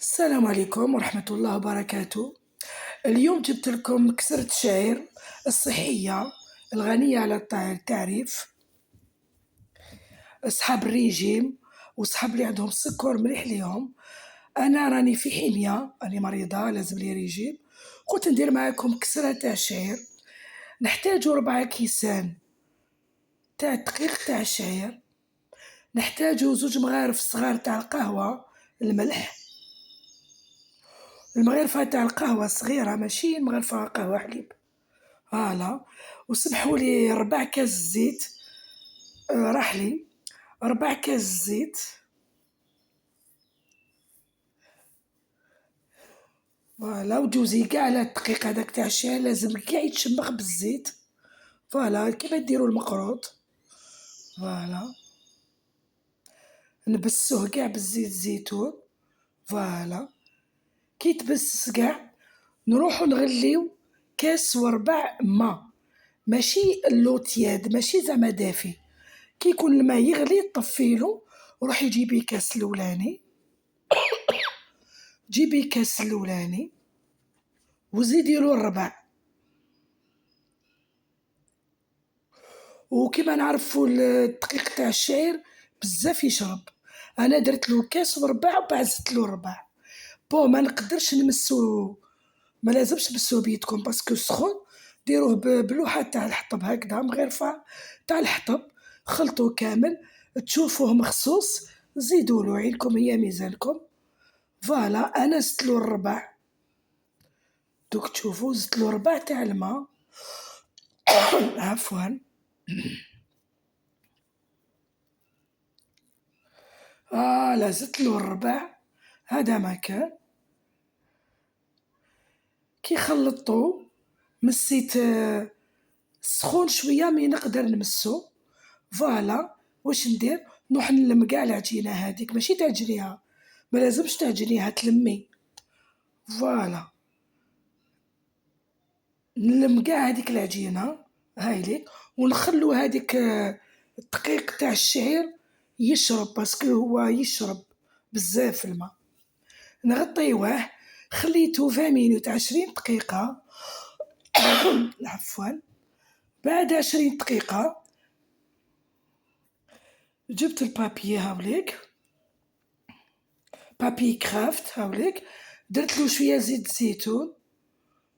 السلام عليكم ورحمة الله وبركاته. اليوم جبت لكم كسرة شعير الصحية الغنية على التعريف، أصحاب الريجيم وصحاب اللي عندهم السكر مليح ليهم. أنا راني في حمية، راني مريضة لازم لي ريجيم، قلت ندير معاكم كسرة تاع الشعير. نحتاجو 4 كيسان تاع الدقيق تاع الشعير، نحتاجو 2 مغارف صغار تاع القهوة الملح، المغرفة تاع القهوة صغيرة ماشي مغرفة قهوة حليب، فوالا. وسمحولي 4 كاس زيت رحلي، 4 كاس زيت، فوالا. وجوزي قاع على الدقيق هداك تاع الشاي لازم قاع يتشمخ بالزيت، فوالا كيما ديرو المقروط، فوالا. نبسوه قاع بالزيت الزيتون، فوالا. كي تبسس قاع نروحو نغليو كاس وربع ما، ماشي اللوتياد، ماشي زعما دافي. كي يكون الماء يغلي طفيلو، وروحي جيبي كاس الاولاني، جيبي كاس الاولاني وزيديلو الربع. وكيما نعرفو الدقيق تاع الشعير بزاف يشرب، انا درتلو كاس وربع وبعد زدتلو الربع. ما نقدرش نمسو، ما لازمش تمسوه بيدكم باسكو سخون. ديروه بلوحة تاع الحطب هكذا مغرفة تاع الحطب، خلطوه كامل، تشوفوه مخصوص زيدولو عينكم هي ميزانكم، فوالا. انا زدتلو الربع، دوك تشوفو زدتلو ربع تاع الماء. عفوا. لا زدتلو الربع، هذا ما كان. كي خلطتو مسيت سخون شوية مي نقدر نمسو، فوالا. واش ندير؟ نروح نلم قاع العجينة هاذيك، ماشي تعجنيها، ما لازمش تعجنيها، تلمي، فوالا. نلم قاع هاذيك العجينة هايليك، ونخلو هاذيك الدقيق تاع الشعير يشرب، باسكو هو يشرب بزاف الماء. نغطيوه، خليتو 20 مينوت 20 دقيقة. عفوا. بعد 20 دقيقة جبت البابي هاوليك، بابي كرافت هاوليك، درتلو شوية زيت زيتون،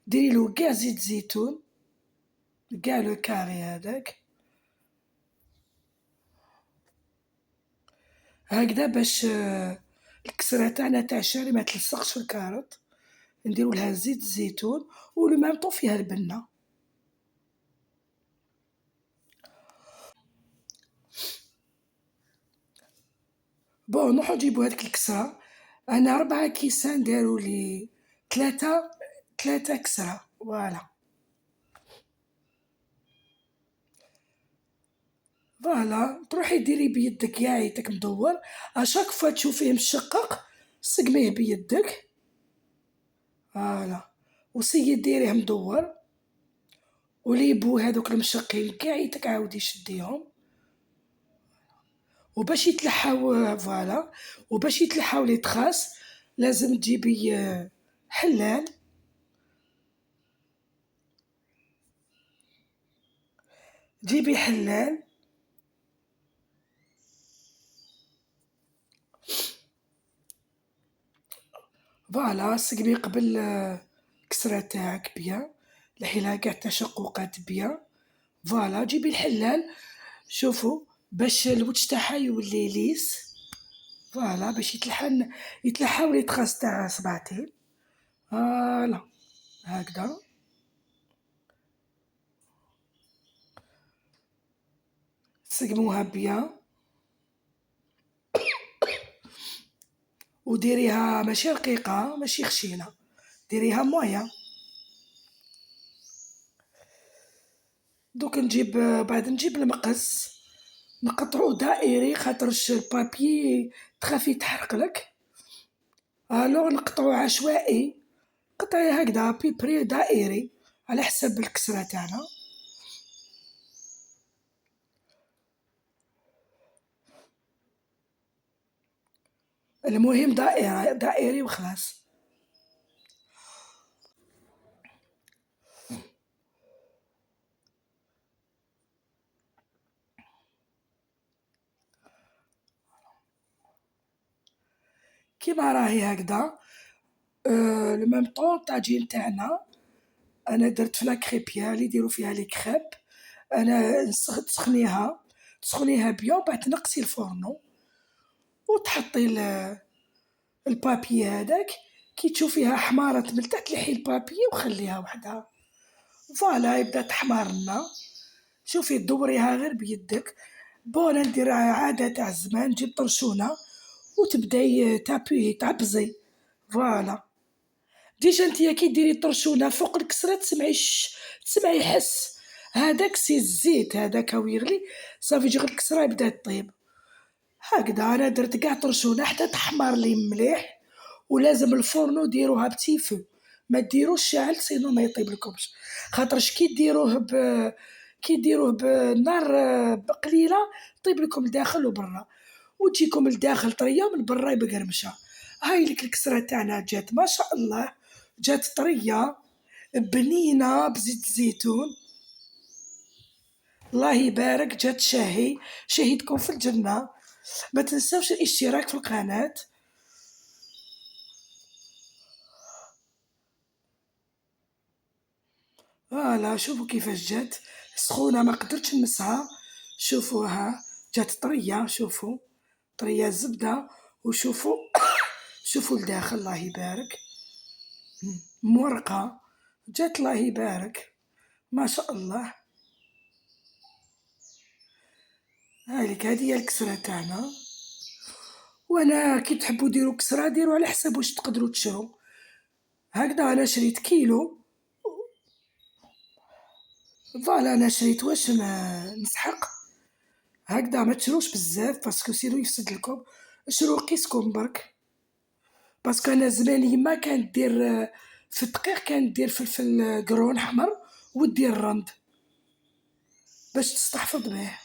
ديريلو قاع زيت زيتون، قاع لو كاري هذاك هكذا، باش الكسرة تاعنا تاع الشعري ما تلصقش في الكاروت. نديرو لها زيت الزيتون ولو ميم طون فيها البنة. نروحو نجيبو هاديك الكسرة. انا 4 كيسان دارولي 3 كسرة، فوالا. فوالا تروحي ديري بيدك ياعيتك مدور، اشاك فوا تشوفيه مشقق سقميه بيدك، فوالا. وسيي ديريه مدور، وليبو هادوك المشقين كاعيتك عاودي شديهم، وباش يتلحاو، فوالا. وباش يتلحاو لي تخاس لازم تجيبي حلال، جيبي حلال، فوالا. سقمي قبل الكسرة تاعك بيان، لحيلها قاع تشققات بيان، فوالا. جيبي الحلال، شوفوا باش الوجه تاعها يولي ليس، فوالا، باش يتلحاو لي تخاس تاع صباعتين، فوالا، هكذا. سقموها بيان وديريها ماشي رقيقة ماشي خشينة، ديريها مويا. دوك بعد نجيب المقص، نقطعو دائري خاطرش البابي تخافي يتحرقلك، الوغ نقطعو عشوائي، قطعي هكذا بيبري دائري على حسب الكسرة تاعنا. المهم دائري وخلاص. كيما راهي هكدا. لو ميم طون الطاجين تاعنا أنا درت في لاكخيبيا اللي يديرو فيها لي كخيب. أنا تسخنيها بيان وبعد تنقصي الفورنو وتحطي البابي هذاك. كي تشوفيها حمارت من التحت لحي البابي وخليها وحدها. فوالا يبدا تحمر لنا. شوفي دوريها غير بيدك. أنا ندير عادة تاع زمان نجيب طرشونة وتبداي تعبزي. فوالا ديجا نتيا كي ديري الطرشونة فوق الكسرة تسمعي يحس. هذاك سي الزيت هذاك هو يغلي صافي يجي غير الكسرة يبدا يطيب. هكذا أنا درت قاع طرشونة حتى تحمر لي مليح. ولازم الفورنو ديروها بتي فو، ما ديروش شاعل سينو ما يطيبلكمش. خاطرش كي ديروه بنار قليلة طيب لكم الداخل وبرا، وتجيكم الداخل طرية ومن برا مقرمشة. هاي لك الكسرة تاعنا جات ما شاء الله، جات طرية بنينة بزيت الزيتون. الله يبارك جات شهيتكم في الجنة. ما تنسوش الاشتراك في القناة. فوالا شوفوا كيفاش جات سخونة ما قدرتش نمسها. شوفوها جات طرية، شوفوا طرية الزبدة. وشوفوا شوفوا الداخل الله يبارك مورقة جات الله يبارك ما شاء الله. هاليك هذه هي الكسرة تاعنا. وانا كي تحبوا ديروا كسرة ديروا على حسب واش تقدروا تشرو. هكذا انا شريت كيلو. فوالا انا شريت واش نسحق. هكذا ما تشروش بزاف باسكو سينو يفسد لكم. شرو قيسكم برك. باسكو انا زمان يما كانت دير في الدقيق كانت دير فلفل قرون احمر ودير الرند باش تستحفظ به.